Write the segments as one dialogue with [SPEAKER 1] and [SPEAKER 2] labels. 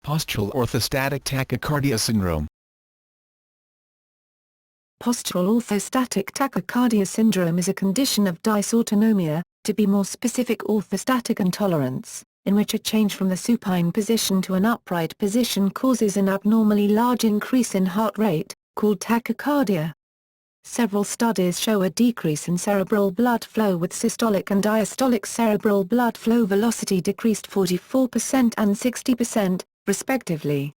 [SPEAKER 1] Postural orthostatic tachycardia syndrome.
[SPEAKER 2] Postural orthostatic tachycardia syndrome is a condition of dysautonomia, to be more specific orthostatic intolerance, in which a change from the supine position to an upright position causes an abnormally large increase in heart rate, called tachycardia. Several studies show a decrease in cerebral blood flow with systolic and diastolic cerebral blood flow velocity decreased 44% and 60%, respectively.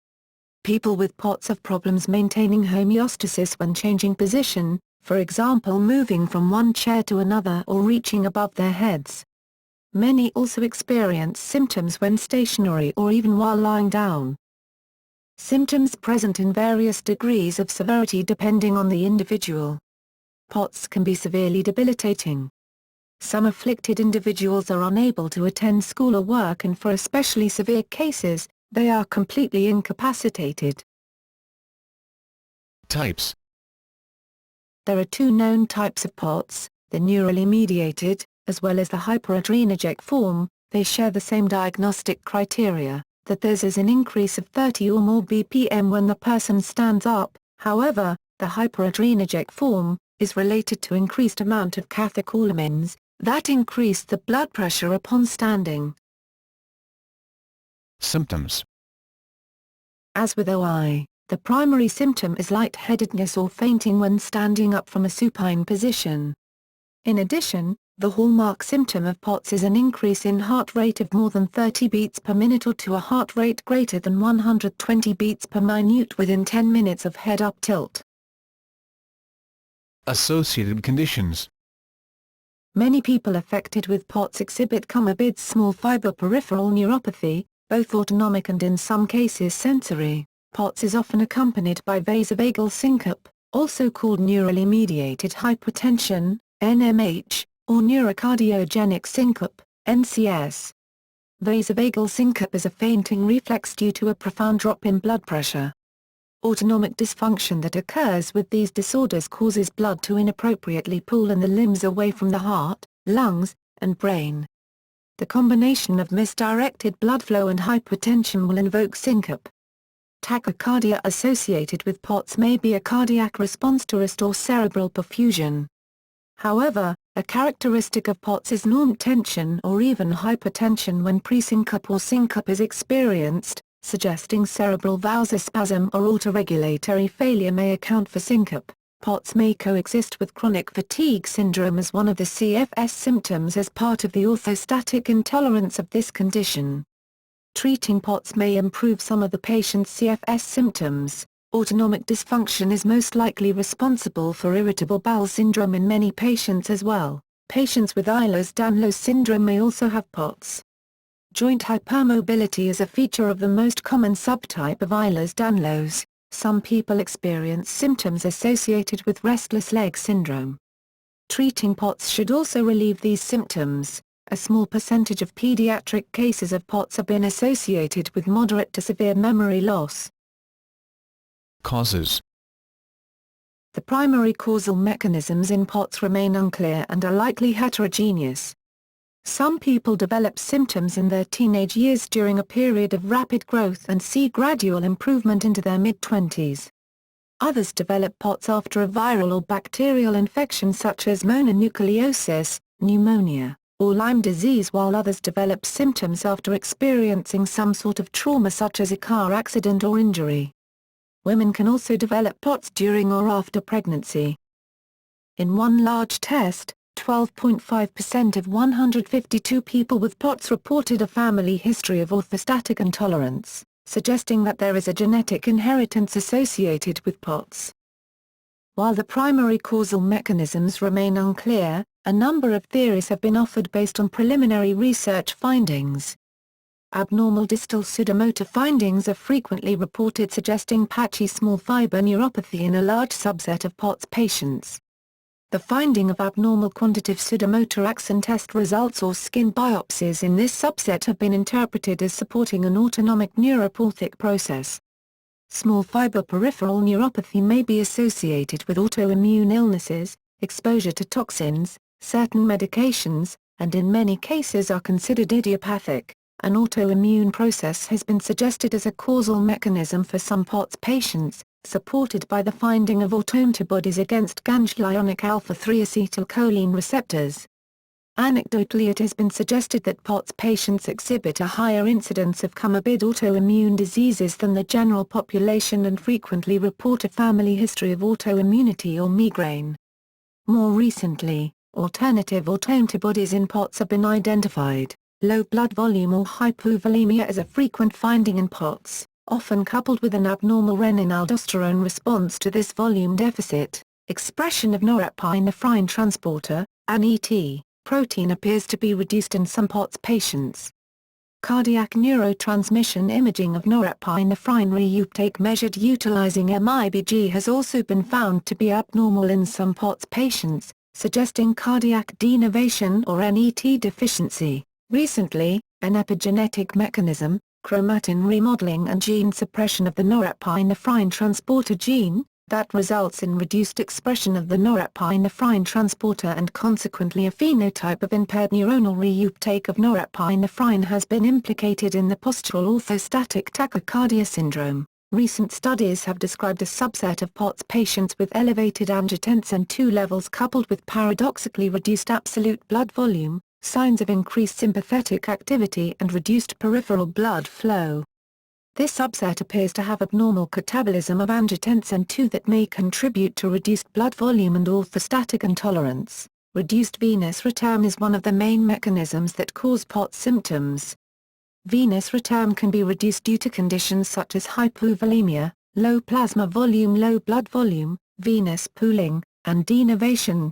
[SPEAKER 2] People with POTS have problems maintaining homeostasis when changing position, for example moving from one chair to another or reaching above their heads. Many also experience symptoms when stationary or even while lying down. Symptoms present in various degrees of severity depending on the individual. POTS can be severely debilitating. Some afflicted individuals are unable to attend school or work, and for especially severe cases, they are completely incapacitated.
[SPEAKER 1] Types.
[SPEAKER 2] There are two known types of POTS, the neurally mediated, as well as the hyperadrenergic form. They share the same diagnostic criteria, that there's an increase of 30 or more BPM when the person stands up. However, the hyperadrenergic form is related to increased amount of catecholamines, that increase the blood pressure upon standing.
[SPEAKER 1] Symptoms.
[SPEAKER 2] As with OI, the primary symptom is lightheadedness or fainting when standing up from a supine position. In addition, the hallmark symptom of POTS is an increase in heart rate of more than 30 beats per minute or to a heart rate greater than 120 beats per minute within 10 minutes of head-up tilt.
[SPEAKER 1] Associated conditions.
[SPEAKER 2] Many people affected with POTS exhibit comorbid small fiber peripheral neuropathy, both autonomic and in some cases sensory. POTS is often accompanied by vasovagal syncope, also called neurally mediated hypertension, NMH, or neurocardiogenic syncope, NCS. Vasovagal syncope is a fainting reflex due to a profound drop in blood pressure. Autonomic dysfunction that occurs with these disorders causes blood to inappropriately pool in the limbs away from the heart, lungs, and brain. The combination of misdirected blood flow and hypertension will invoke syncope. Tachycardia associated with POTS may be a cardiac response to restore cerebral perfusion. However, a characteristic of POTS is norm tension or even hypertension when presyncope or syncope is experienced, suggesting cerebral vasospasm or autoregulatory failure may account for syncope. POTS may coexist with chronic fatigue syndrome as one of the CFS symptoms as part of the orthostatic intolerance of this condition. Treating POTS may improve some of the patient's CFS symptoms. Autonomic dysfunction is most likely responsible for irritable bowel syndrome in many patients as well. Patients with Ehlers-Danlos syndrome may also have POTS. Joint hypermobility is a feature of the most common subtype of Ehlers-Danlos. Some people experience symptoms associated with restless leg syndrome. Treating POTS should also relieve these symptoms. A small percentage of pediatric cases of POTS have been associated with moderate to severe memory loss.
[SPEAKER 1] Causes.
[SPEAKER 2] The primary causal mechanisms in POTS remain unclear and are likely heterogeneous. Some people develop symptoms in their teenage years during a period of rapid growth and see gradual improvement into their mid-20s. Others develop POTS after a viral or bacterial infection such as mononucleosis, pneumonia, or Lyme disease, while others develop symptoms after experiencing some sort of trauma such as a car accident or injury. Women can also develop POTS during or after pregnancy. In one large test, 12.5% of 152 people with POTS reported a family history of orthostatic intolerance, suggesting that there is a genetic inheritance associated with POTS. While the primary causal mechanisms remain unclear, a number of theories have been offered based on preliminary research findings. Abnormal distal pseudomotor findings are frequently reported, suggesting patchy small fiber neuropathy in a large subset of POTS patients. The finding of abnormal quantitative pseudomotor axon test results or skin biopsies in this subset have been interpreted as supporting an autonomic neuropathic process. Small fiber peripheral neuropathy may be associated with autoimmune illnesses, exposure to toxins, certain medications, and in many cases are considered idiopathic. An autoimmune process has been suggested as a causal mechanism for some POTS patients, supported by the finding of autoantibodies against ganglionic alpha-3 acetylcholine receptors. Anecdotally, it has been suggested that POTS patients exhibit a higher incidence of comorbid autoimmune diseases than the general population and frequently report a family history of autoimmunity or migraine. More recently, alternative autoantibodies in POTS have been identified. Low blood volume or hypovolemia is a frequent finding in POTS, often coupled with an abnormal renin-aldosterone response to this volume deficit. Expression of norepinephrine transporter, NET, protein appears to be reduced in some POTS patients. Cardiac neurotransmission imaging of norepinephrine reuptake measured utilizing MIBG has also been found to be abnormal in some POTS patients, suggesting cardiac denervation or NET deficiency. Recently, an epigenetic mechanism, chromatin remodeling and gene suppression of the norepinephrine transporter gene, that results in reduced expression of the norepinephrine transporter and consequently a phenotype of impaired neuronal reuptake of norepinephrine has been implicated in the postural orthostatic tachycardia syndrome. Recent studies have described a subset of POTS patients with elevated angiotensin II levels coupled with paradoxically reduced absolute blood volume, signs of increased sympathetic activity and reduced peripheral blood flow. This subset appears to have abnormal catabolism of angiotensin II that may contribute to reduced blood volume and orthostatic intolerance. Reduced venous return is one of the main mechanisms that cause POTS symptoms. Venous return can be reduced due to conditions such as hypovolemia, low plasma volume, low blood volume, venous pooling, and denervation.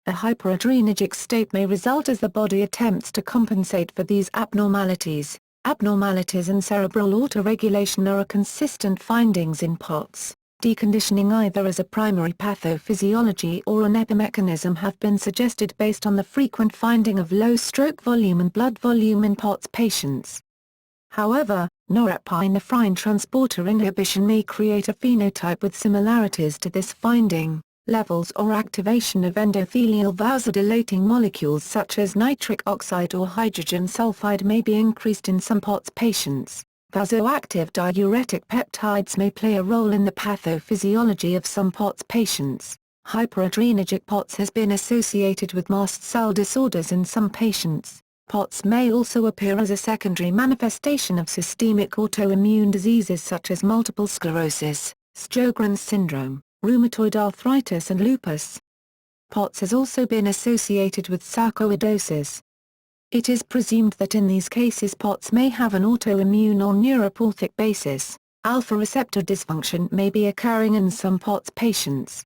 [SPEAKER 2] A hyperadrenergic state may result as the body attempts to compensate for these abnormalities. Abnormalities in cerebral autoregulation are a consistent findings in POTS. Deconditioning either as a primary pathophysiology or an epimechanism have been suggested based on the frequent finding of low stroke volume and blood volume in POTS patients. However, norepinephrine transporter inhibition may create a phenotype with similarities to this finding. Levels or activation of endothelial vasodilating molecules such as nitric oxide or hydrogen sulfide may be increased in some POTS patients. Vasoactive diuretic peptides may play a role in the pathophysiology of some POTS patients. Hyperadrenergic POTS has been associated with mast cell disorders in some patients. POTS may also appear as a secondary manifestation of systemic autoimmune diseases such as multiple sclerosis, Sjogren's syndrome, rheumatoid arthritis and lupus. POTS has also been associated with sarcoidosis. It is presumed that in these cases POTS may have an autoimmune or neuropathic basis. Alpha receptor dysfunction may be occurring in some POTS patients.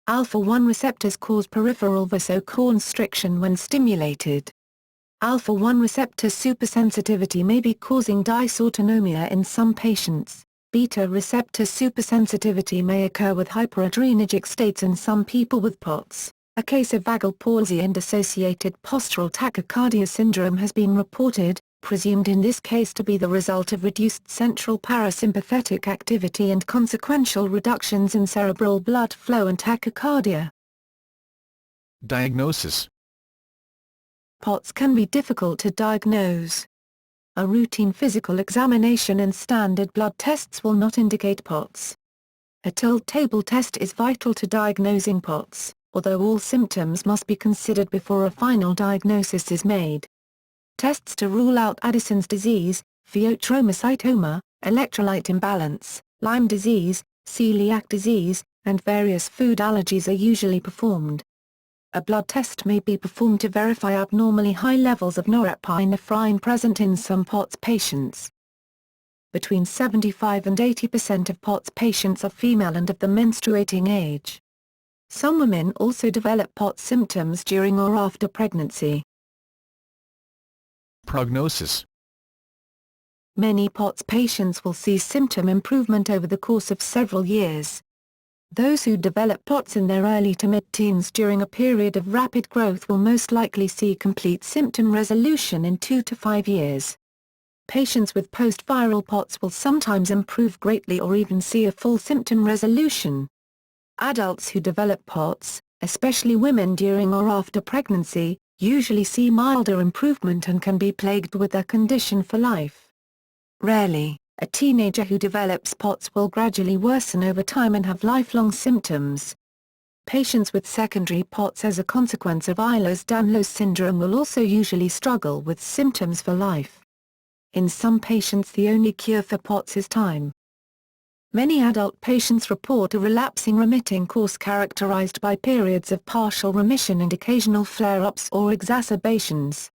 [SPEAKER 2] Alpha-1 receptors cause peripheral vasoconstriction when stimulated. Alpha-1 receptor supersensitivity may be causing dysautonomia in some patients. Beta receptor supersensitivity may occur with hyperadrenergic states in some people with POTS. A case of vagal palsy and associated postural tachycardia syndrome has been reported, presumed in this case to be the result of reduced central parasympathetic activity and consequential reductions in cerebral blood flow and tachycardia.
[SPEAKER 1] Diagnosis.
[SPEAKER 2] POTS can be difficult to diagnose. A routine physical examination and standard blood tests will not indicate POTS. A tilt table test is vital to diagnosing POTS, although all symptoms must be considered before a final diagnosis is made. Tests to rule out Addison's disease, pheochromocytoma, electrolyte imbalance, Lyme disease, celiac disease, and various food allergies are usually performed. A blood test may be performed to verify abnormally high levels of norepinephrine present in some POTS patients. Between 75 and 80% of POTS patients are female and of the menstruating age. Some women also develop POTS symptoms during or after pregnancy.
[SPEAKER 1] Prognosis.
[SPEAKER 2] Many POTS patients will see symptom improvement over the course of several years. Those who develop POTS in their early to mid-teens during a period of rapid growth will most likely see complete symptom resolution in 2 to 5 years. Patients with post-viral POTS will sometimes improve greatly or even see a full symptom resolution. Adults who develop POTS, especially women during or after pregnancy, usually see milder improvement and can be plagued with their condition for life. Rarely, a teenager who develops POTS will gradually worsen over time and have lifelong symptoms. Patients with secondary POTS as a consequence of Ehlers-Danlos syndrome will also usually struggle with symptoms for life. In some patients the only cure for POTS is time. Many adult patients report a relapsing remitting course characterized by periods of partial remission and occasional flare-ups or exacerbations.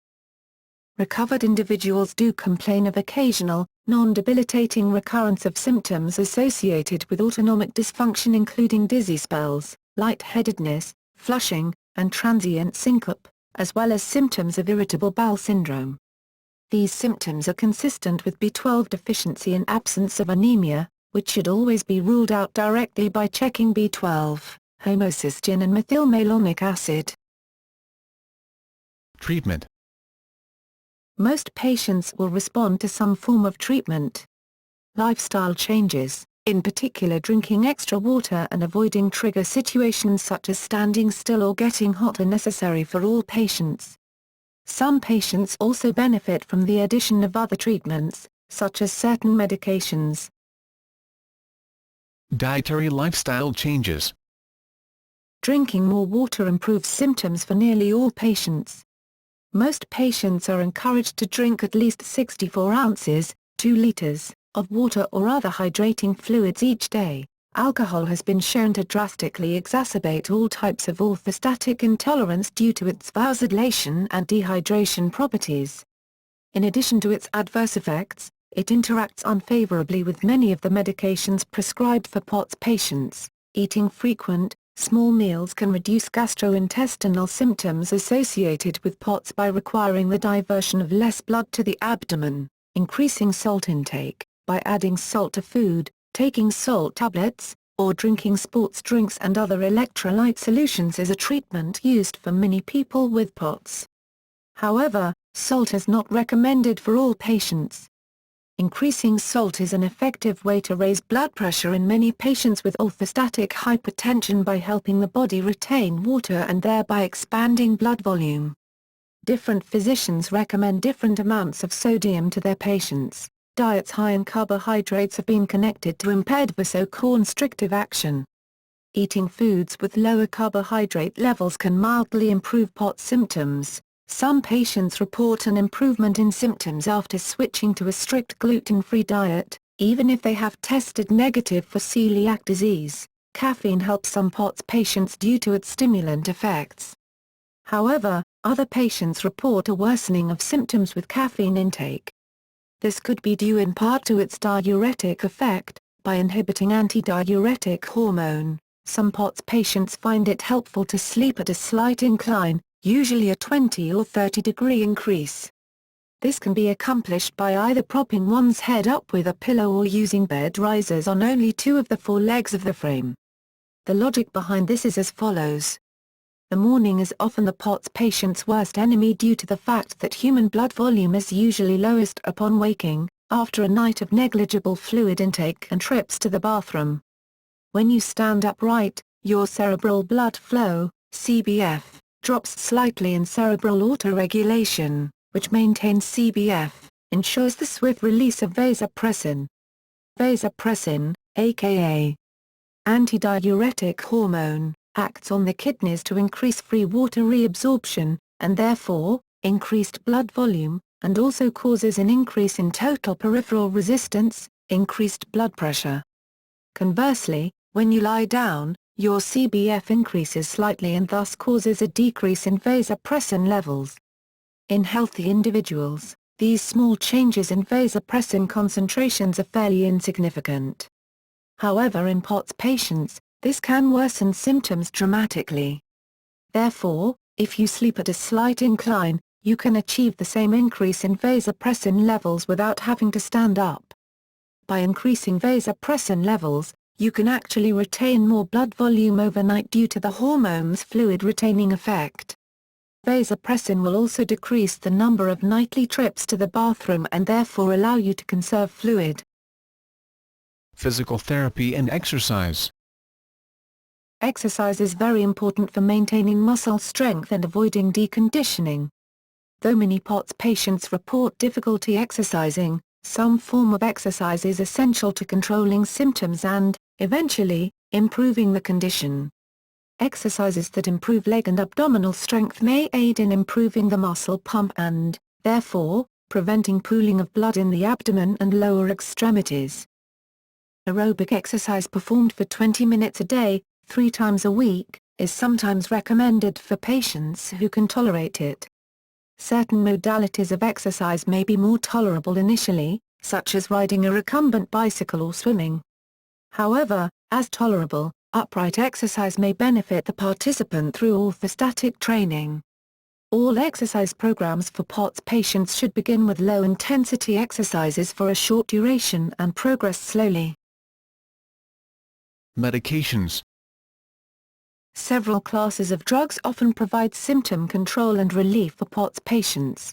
[SPEAKER 2] Recovered individuals do complain of occasional, non-debilitating recurrence of symptoms associated with autonomic dysfunction including dizzy spells, lightheadedness, flushing, and transient syncope, as well as symptoms of irritable bowel syndrome. These symptoms are consistent with B12 deficiency and absence of anemia, which should always be ruled out directly by checking B12, homocysteine and methylmalonic acid.
[SPEAKER 1] Treatment.
[SPEAKER 2] Most patients will respond to some form of treatment. Lifestyle changes, in particular drinking extra water and avoiding trigger situations such as standing still or getting hot, are necessary for all patients. Some patients also benefit from the addition of other treatments, such as certain medications.
[SPEAKER 1] Dietary lifestyle changes.
[SPEAKER 2] Drinking more water improves symptoms for nearly all patients. Most patients are encouraged to drink at least 64 ounces, 2 liters, of water or other hydrating fluids each day. Alcohol has been shown to drastically exacerbate all types of orthostatic intolerance due to its vasodilation and dehydration properties. In addition to its adverse effects, it interacts unfavorably with many of the medications prescribed for POTS patients. Eating frequent, small meals can reduce gastrointestinal symptoms associated with POTS by requiring the diversion of less blood to the abdomen. Increasing salt intake, by adding salt to food, taking salt tablets, or drinking sports drinks and other electrolyte solutions is a treatment used for many people with POTS. However, salt is not recommended for all patients. Increasing salt is an effective way to raise blood pressure in many patients with orthostatic hypertension by helping the body retain water and thereby expanding blood volume. Different physicians recommend different amounts of sodium to their patients. Diets high in carbohydrates have been connected to impaired vasoconstrictive action. Eating foods with lower carbohydrate levels can mildly improve POTS symptoms. Some patients report an improvement in symptoms after switching to a strict gluten-free diet, even if they have tested negative for celiac disease. Caffeine helps some POTS patients due to its stimulant effects. However, other patients report a worsening of symptoms with caffeine intake. This could be due in part to its diuretic effect. By inhibiting antidiuretic hormone, some POTS patients find it helpful to sleep at a slight incline, usually a 20 or 30 degree increase. This can be accomplished by either propping one's head up with a pillow or using bed risers on only 2 of the 4 legs of the frame. The logic behind this is as follows. The morning is often the POTS patient's worst enemy due to the fact that human blood volume is usually lowest upon waking, after a night of negligible fluid intake and trips to the bathroom. When you stand upright, your cerebral blood flow, CBF, drops slightly and cerebral autoregulation, which maintains CBF, ensures the swift release of vasopressin. Vasopressin, aka antidiuretic hormone, acts on the kidneys to increase free water reabsorption, and therefore, increased blood volume, and also causes an increase in total peripheral resistance, increased blood pressure. Conversely, when you lie down, your CBF increases slightly and thus causes a decrease in vasopressin levels. In healthy individuals, these small changes in vasopressin concentrations are fairly insignificant. However, in POTS patients, this can worsen symptoms dramatically. Therefore, if you sleep at a slight incline, you can achieve the same increase in vasopressin levels without having to stand up. By increasing vasopressin levels, you can actually retain more blood volume overnight due to the hormone's fluid-retaining effect. Vasopressin will also decrease the number of nightly trips to the bathroom and therefore allow you to conserve fluid.
[SPEAKER 1] Physical therapy and exercise.
[SPEAKER 2] Exercise is very important for maintaining muscle strength and avoiding deconditioning. Though many POTS patients report difficulty exercising, some form of exercise is essential to controlling symptoms and, eventually, improving the condition. Exercises that improve leg and abdominal strength may aid in improving the muscle pump and, therefore, preventing pooling of blood in the abdomen and lower extremities. Aerobic exercise performed for 20 minutes a day, 3 times a week, is sometimes recommended for patients who can tolerate it. Certain modalities of exercise may be more tolerable initially, such as riding a recumbent bicycle or swimming. However, as tolerable, upright exercise may benefit the participant through orthostatic training. All exercise programs for POTS patients should begin with low-intensity exercises for a short duration and progress slowly.
[SPEAKER 1] Medications.
[SPEAKER 2] Several classes of drugs often provide symptom control and relief for POTS patients.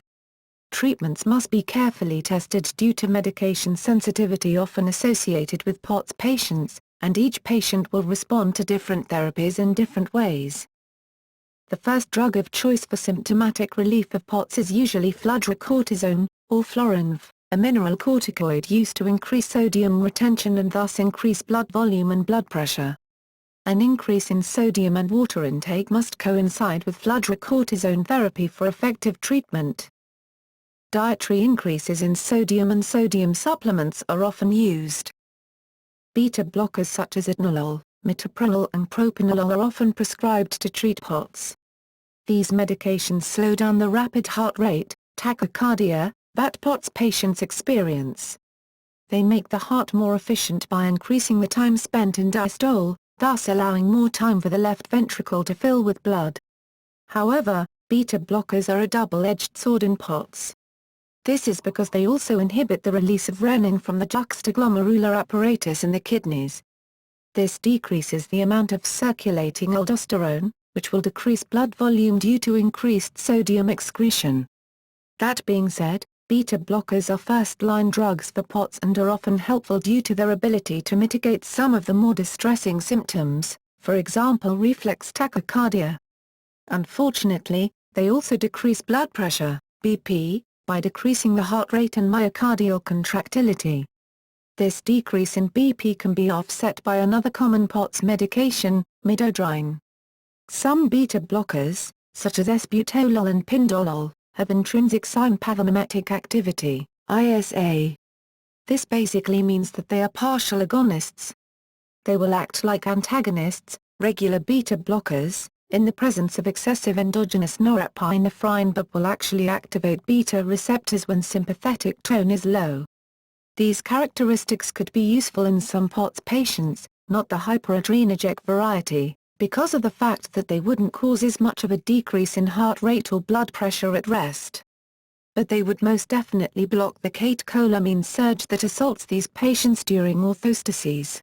[SPEAKER 2] Treatments must be carefully tested due to medication sensitivity often associated with POTS patients, and each patient will respond to different therapies in different ways. The first drug of choice for symptomatic relief of POTS is usually fludrocortisone, or Florinv, a mineral corticoid used to increase sodium retention and thus increase blood volume and blood pressure. An increase in sodium and water intake must coincide with fludrocortisone therapy for effective treatment. Dietary increases in sodium and sodium supplements are often used. Beta blockers such as atenolol, metoprolol and propranolol are often prescribed to treat POTS. These medications slow down the rapid heart rate, tachycardia, that POTS patients experience. They make the heart more efficient by increasing the time spent in diastole, thus allowing more time for the left ventricle to fill with blood. However, beta blockers are a double-edged sword in POTS. This is because they also inhibit the release of renin from the juxtaglomerular apparatus in the kidneys. This decreases the amount of circulating aldosterone, which will decrease blood volume due to increased sodium excretion. That being said, beta blockers are first-line drugs for POTS and are often helpful due to their ability to mitigate some of the more distressing symptoms, for example reflex tachycardia. Unfortunately, they also decrease blood pressure, BP, by decreasing the heart rate and myocardial contractility. This decrease in BP can be offset by another common POTS medication, midodrine. Some beta blockers, such as esbuterol and pindolol, have intrinsic sympathomimic activity, ISA. This basically means that they are partial agonists. They will act like antagonists, regular beta blockers, in the presence of excessive endogenous norepinephrine but will actually activate beta receptors when sympathetic tone is low. These characteristics could be useful in some POTS patients, not the hyperadrenergic variety, because of the fact that they wouldn't cause as much of a decrease in heart rate or blood pressure at rest. But they would most definitely block the catecholamine surge that assaults these patients during orthostases.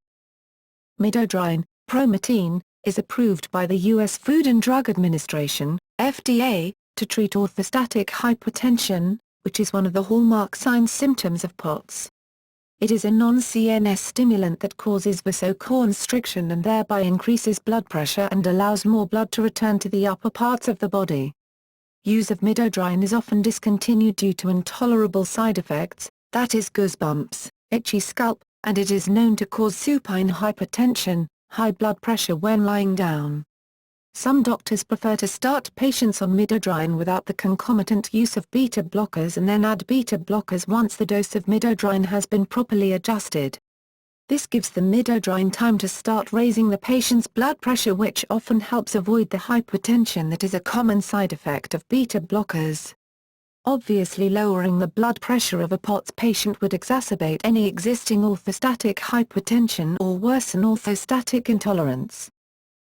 [SPEAKER 2] Midodrine, Promethine, is approved by the U.S. Food and Drug Administration, FDA, to treat orthostatic hypotension, which is one of the hallmark signs symptoms of POTS. It is a non-CNS stimulant that causes vasoconstriction and thereby increases blood pressure and allows more blood to return to the upper parts of the body. Use of midodrine is often discontinued due to intolerable side effects, that is goosebumps, itchy scalp, and it is known to cause supine hypertension, high blood pressure when lying down. Some doctors prefer to start patients on midodrine without the concomitant use of beta blockers and then add beta blockers once the dose of midodrine has been properly adjusted. This gives the midodrine time to start raising the patient's blood pressure, which often helps avoid the hypertension that is a common side effect of beta blockers. Obviously, lowering the blood pressure of a POTS patient would exacerbate any existing orthostatic hypertension or worsen orthostatic intolerance.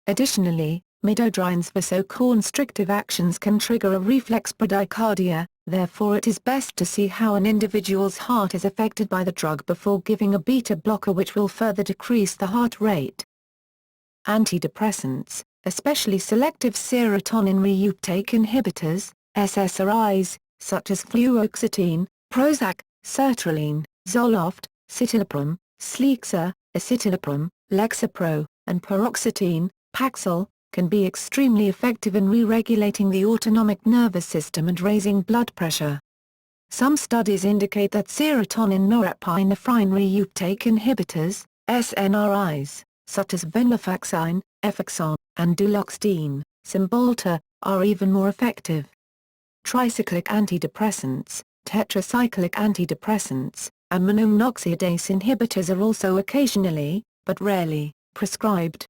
[SPEAKER 2] Additionally, midodrine's vasoconstrictive actions can trigger a reflex bradycardia, therefore it is best to see how an individual's heart is affected by the drug before giving a beta blocker, which will further decrease the heart rate. Antidepressants, especially selective serotonin reuptake inhibitors, SSRIs, such as fluoxetine, Prozac, sertraline, Zoloft, citalopram, Sleexa, escitalopram, Lexapro, and paroxetine, Paxil, can be extremely effective in re-regulating the autonomic nervous system and raising blood pressure. Some studies indicate that serotonin norepinephrine reuptake inhibitors, SNRIs, such as venlafaxine, Effexon, and duloxetine, Cymbalta, are even more effective. Tricyclic antidepressants, tetracyclic antidepressants, and monoaminoxidase inhibitors are also occasionally, but rarely, prescribed.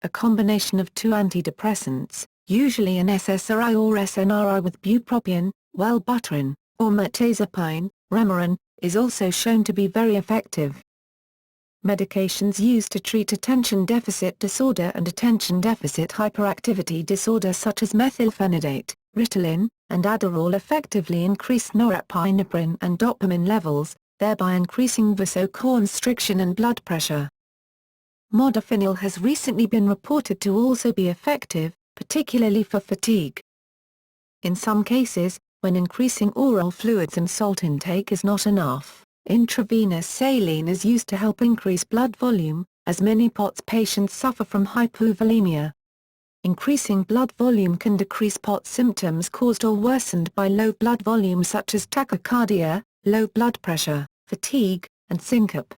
[SPEAKER 2] A combination of two antidepressants, usually an SSRI or SNRI with bupropion, wellbutrin, or mirtazapine, Remeron, is also shown to be very effective. Medications used to treat attention deficit disorder and attention deficit hyperactivity disorder such as methylphenidate, Ritalin, and Adderall effectively increase norepinephrine and dopamine levels, thereby increasing vasoconstriction and blood pressure. Modafinil has recently been reported to also be effective, particularly for fatigue. In some cases, when increasing oral fluids and salt intake is not enough, intravenous saline is used to help increase blood volume, as many POTS patients suffer from hypovolemia. Increasing blood volume can decrease POTS symptoms caused or worsened by low blood volume such as tachycardia, low blood pressure, fatigue, and syncope.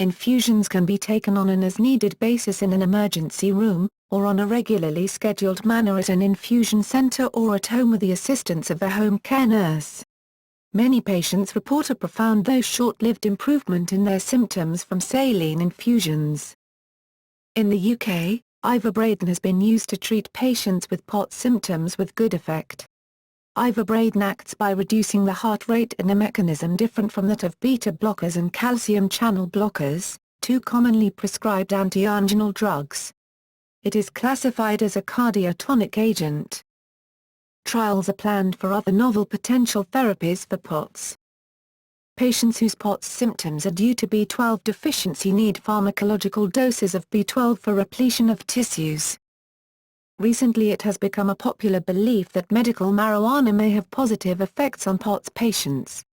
[SPEAKER 2] Infusions can be taken on an as-needed basis in an emergency room, or on a regularly scheduled manner at an infusion center or at home with the assistance of a home care nurse. Many patients report a profound though short-lived improvement in their symptoms from saline infusions. In the UK, ivermectin has been used to treat patients with POTS symptoms with good effect. Ivermectin acts by reducing the heart rate in a mechanism different from that of beta blockers and calcium channel blockers, two commonly prescribed antianginal drugs. It is classified as a cardiotonic agent. Trials are planned for other novel potential therapies for POTS. Patients whose POTS symptoms are due to B12 deficiency need pharmacological doses of B12 for repletion of tissues. Recently it has become a popular belief that medical marijuana may have positive effects on POTS patients.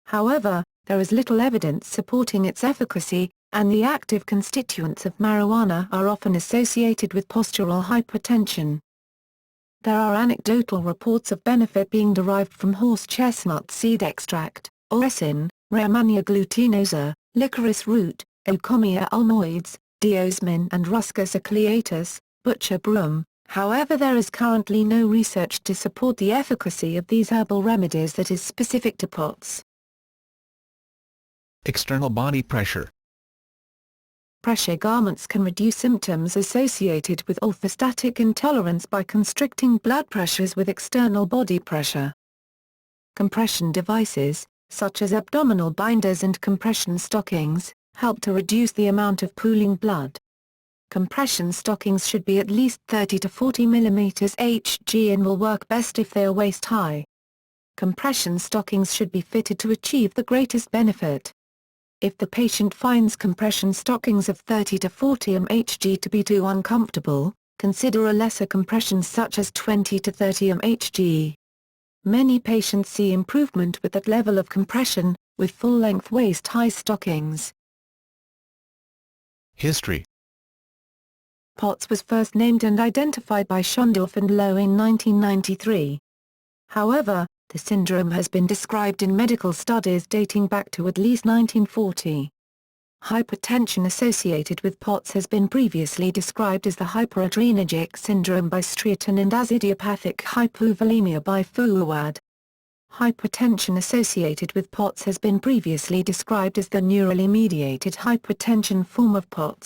[SPEAKER 2] However, there is little evidence supporting its efficacy, and the active constituents of marijuana are often associated with postural hypertension. There are anecdotal reports of benefit being derived from horse chestnut seed extract, orexin, Rehmannia glutinosa, licorice root, Eucommia ulmoides, diosmin and Ruscus acleatus, butcher broom. However, there is currently no research to support the efficacy of these herbal remedies that is specific to POTS.
[SPEAKER 1] External body pressure.
[SPEAKER 2] Pressure garments can reduce symptoms associated with orthostatic intolerance by constricting blood pressures with external body pressure. Compression devices, such as abdominal binders and compression stockings, help to reduce the amount of pooling blood. Compression stockings should be at least 30 to 40 mm Hg and will work best if they are waist-high. Compression stockings should be fitted to achieve the greatest benefit. If the patient finds compression stockings of 30 to 40 mHg to be too uncomfortable, consider a lesser compression such as 20 to 30 mHg. Many patients see improvement with that level of compression, with full-length waist-high stockings.
[SPEAKER 1] History.
[SPEAKER 2] POTS was first named and identified by Schondorf and Lowe in 1993. However, the syndrome has been described in medical studies dating back to at least 1940. Hypertension associated with POTS has been previously described as the hyperadrenergic syndrome by Streeton and as idiopathic hypovolemia by Fouad. Hypertension associated with POTS has been previously described as the neurally mediated hypertension form of POTS.